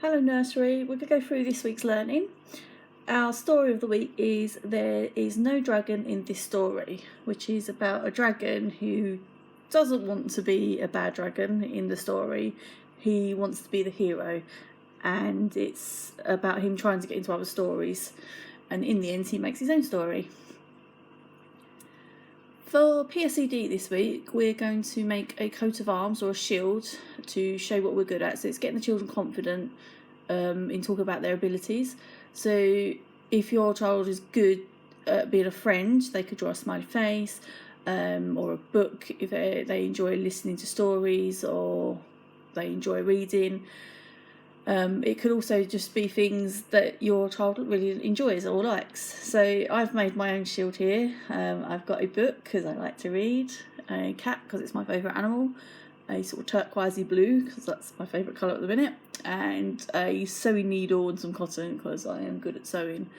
Hello Nursery, we're going to go through this week's learning. Our story of the week is There is no dragon in this story, which is about a dragon who doesn't want to be a bad dragon in the story. He wants to be the hero, and it's about him trying to get into other stories, and in the end he makes his own story. For PSED this week, we're going to make a coat of arms or a shield to show what we're good at. So it's getting the children confident in talking about their abilities. So if your child is good at being a friend, they could draw a smiley face, or a book if they enjoy listening to stories or they enjoy reading. It could also just be things that your child really enjoys or likes. So I've made my own shield here. I've got a book because I like to read, a cat because it's my favourite animal, a sort of turquoisey blue because that's my favourite colour at the minute, and a sewing needle and some cotton because I am good at sewing.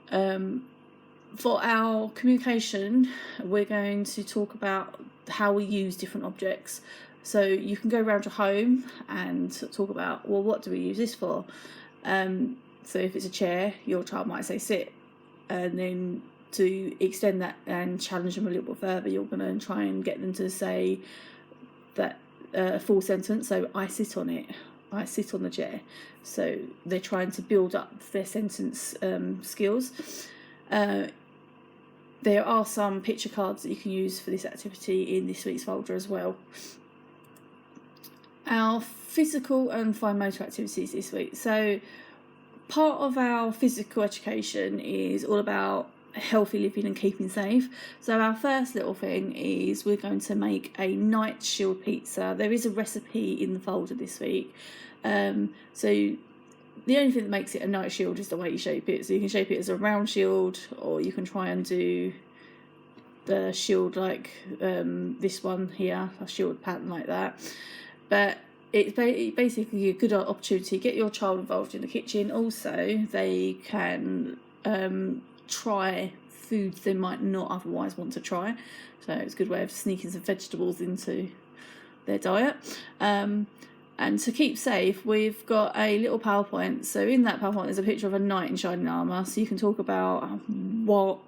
For our communication, we're going to talk about how we use different objects. So you can go around your home and talk about, well, what do we use this for? So if it's a chair, your child might say sit, and then to extend that and challenge them a little bit further, you're going to try and get them to say that full sentence. So I sit on it, I sit on the chair. So they're trying to build up their sentence skills. There are some picture cards that you can use for this activity in this week's folder as well. Our physical and fine motor activities this week. So part of our physical education is all about healthy living and keeping safe. So our first little thing is we're going to make a night shield pizza. There is a recipe in the folder this week. So the only thing that makes it a night shield is the way you shape it. So you can shape it as a round shield, or you can try and do the shield like this one here, a shield pattern like that. But it's basically a good opportunity to get your child involved in the kitchen. Also, they can try foods they might not otherwise want to try. So it's a good way of sneaking some vegetables into their diet. And to keep safe, we've got a little PowerPoint. So in that PowerPoint, there's a picture of a knight in shining armour. So you can talk about what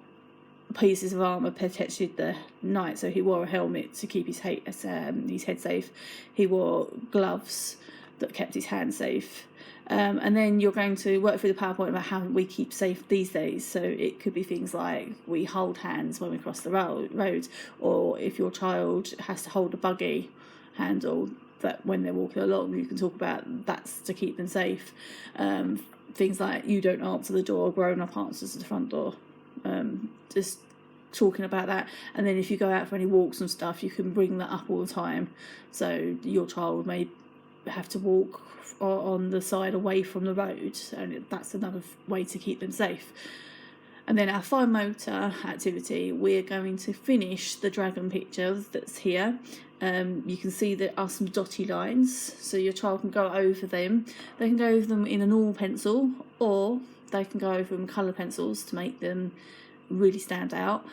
pieces of armour protected the knight. So he wore a helmet to keep his head safe. He wore gloves that kept his hand safe. And then you're going to work through the PowerPoint about how we keep safe these days. So it could be things like we hold hands when we cross the road, or if your child has to hold a buggy handle, that when they're walking along, you can talk about that's to keep them safe. Things like you don't answer the door, grown up answers the front door. Just talking about that. And then if you go out for any walks and stuff, you can bring that up all the time. So your child may have to walk on the side away from the road, and that's another way to keep them safe. And then our fine motor activity, we're going to finish the dragon picture that's here. You can see there are some dotty lines, so your child can go over them. They can go over them in a normal pencil, or they can go over them colour pencils to make them really stand out.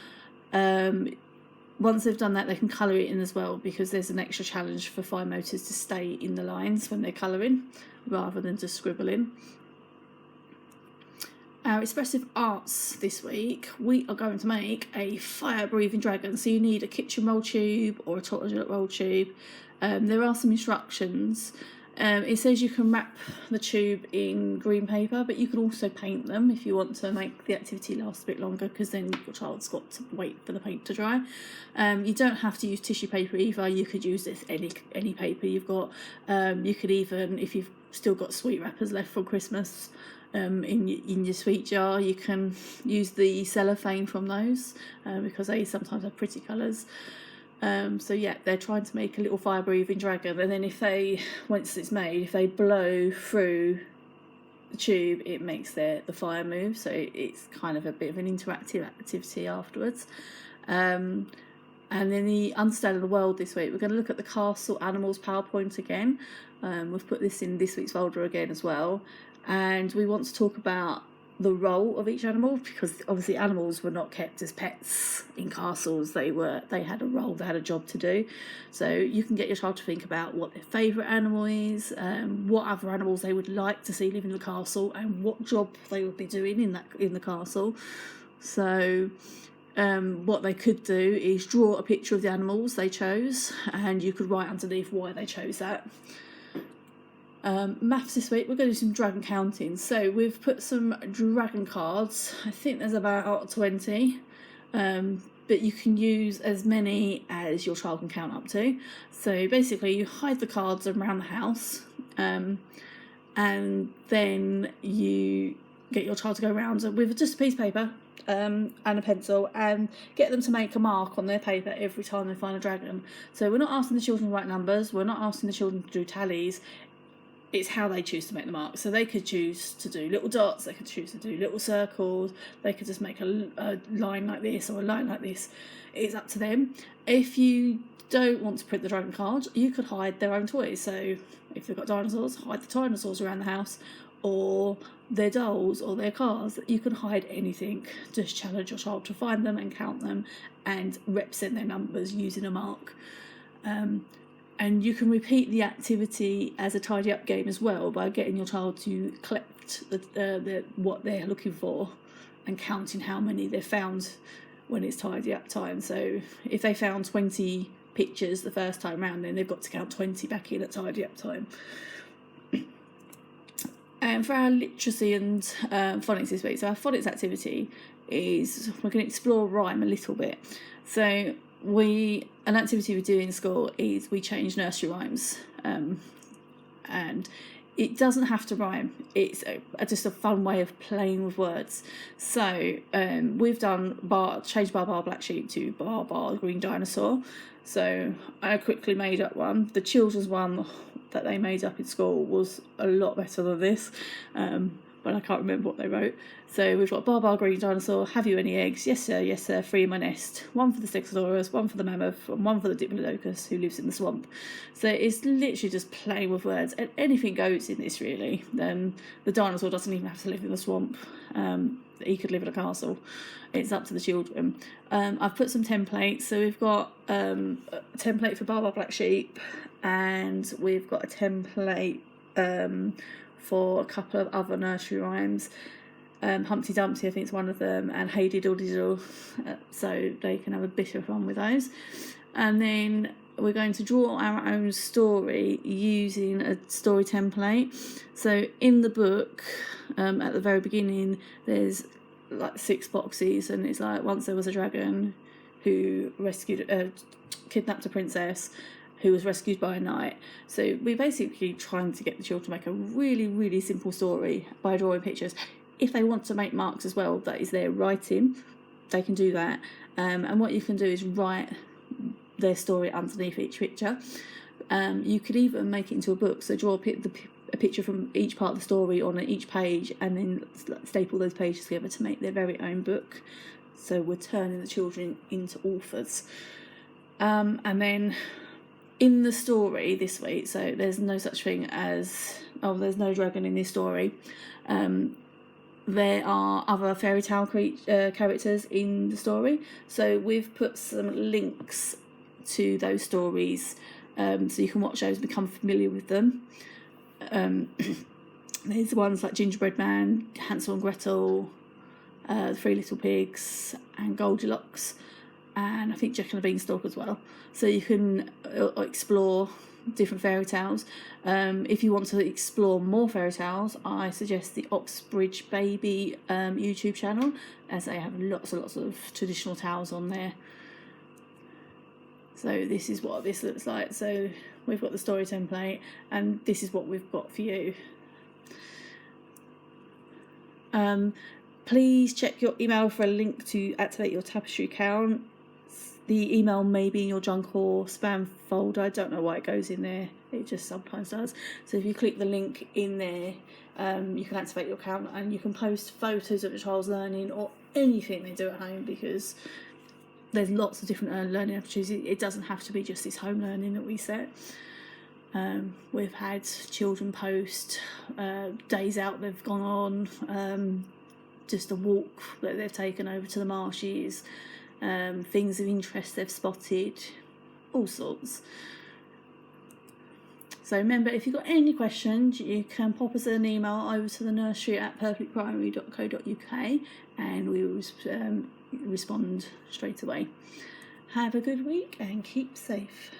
Once they've done that, they can colour it in as well, because there's an extra challenge for fine motors to stay in the lines when they're colouring rather than just scribbling. Our expressive arts this week, we are going to make a fire-breathing dragon. So you need a kitchen roll tube or a toilet roll tube. There are some instructions. It says you can wrap the tube in green paper, but you can also paint them if you want to make the activity last a bit longer, because then your child's got to wait for the paint to dry. You don't have to use tissue paper either. You could use this any paper you've got. You could even, if you've still got sweet wrappers left from Christmas, in your sweet jar, you can use the cellophane from those, because they sometimes have pretty colours. So yeah, they're trying to make a little fire-breathing dragon, and then once it's made, if they blow through the tube, it makes the fire move. So it's kind of a bit of an interactive activity afterwards. And then the Understanding the World this week, we're going to look at the Castle Animals PowerPoint again. We've put this in this week's folder again as well. And we want to talk about the role of each animal, because obviously animals were not kept as pets in castles. They had a role, they had a job to do. So you can get your child to think about what their favourite animal is, what other animals they would like to see live in the castle, and what job they would be doing in the castle. So what they could do is draw a picture of the animals they chose, and you could write underneath why they chose that. Maths this week, we're going to do some dragon counting. So we've put some dragon cards. I think there's about 20, but you can use as many as your child can count up to. So basically you hide the cards around the house, and then you get your child to go around with just a piece of paper and a pencil, and get them to make a mark on their paper every time they find a dragon. So we're not asking the children to write numbers, we're not asking the children to do tallies. It's how they choose to make the mark. So they could choose to do little dots, they could choose to do little circles, they could just make a line like this or a line like this. It's up to them. If you don't want to print the dragon card, you could hide their own toys. So if they've got dinosaurs, hide the dinosaurs around the house, or their dolls or their cars. You can hide anything. Just challenge your child to find them and count them and represent their numbers using a mark. And you can repeat the activity as a tidy up game as well by getting your child to collect what they're looking for and counting how many they've found when it's tidy up time. So if they found 20 pictures the first time round, then they've got to count 20 back in at tidy up time. And for our literacy and phonics this week, so our phonics activity is we're going to explore rhyme a little bit. So an activity we do in school is we change nursery rhymes, and it doesn't have to rhyme. It's just a fun way of playing with words. So we've done change bar black sheep to bar green dinosaur. So I quickly made up one. The children's one that they made up in school was a lot better than this, but I can't remember what they wrote. So we've got bar green dinosaur, have you any eggs? Yes sir, 3 in my nest. 1 for the Stegosaurus, 1 for the mammoth, and 1 for the Diplodocus who lives in the swamp. So it's literally just playing with words, and anything goes in this really. The dinosaur doesn't even have to live in the swamp. He could live in a castle. It's up to the children. I've put some templates. So we've got a template for bar black sheep, and we've got a template for a couple of other nursery rhymes. Humpty Dumpty, I think, is one of them, and Hey Diddle Diddle, so they can have a bit of fun with those. And then we're going to draw our own story using a story template. So in the book, at the very beginning, there's like 6 boxes, and it's like, once there was a dragon who kidnapped a princess who was rescued by a knight. So we're basically trying to get the children to make a really, really simple story by drawing pictures. If they want to make marks as well, that is their writing, they can do that. And what you can do is write their story underneath each picture. You could even make it into a book, so draw a picture from each part of the story on each page, and then staple those pages together to make their very own book. So we're turning the children into authors. And then in the story this week, so there's no such thing as, there's no dragon in this story. There are other fairy tale characters in the story, so we've put some links to those stories, so you can watch those and become familiar with them. There's ones like Gingerbread Man, Hansel and Gretel, The 3 Little Pigs, and Goldilocks, and I think Jack and the Beanstalk as well. So you can explore different fairy tales. If you want to explore more fairy tales, I suggest the Oxbridge Baby YouTube channel, as they have lots and lots of traditional tales on there. So this is what this looks like. So we've got the story template, and this is what we've got for you. Please check your email for a link to activate your tapestry account. The email may be in your junk or spam folder. I don't know why it goes in there. It just sometimes does. So if you click the link in there, you can activate your account, and you can post photos of your child's learning or anything they do at home, because there's lots of different learning opportunities. It doesn't have to be just this home learning that we set. We've had children post days out they've gone on, just a walk that they've taken over to the marshes, things of interest they've spotted, all sorts. So remember, if you've got any questions, you can pop us an email over to the nursery@perfectprimary.co.uk and we will respond straight away. Have a good week and keep safe.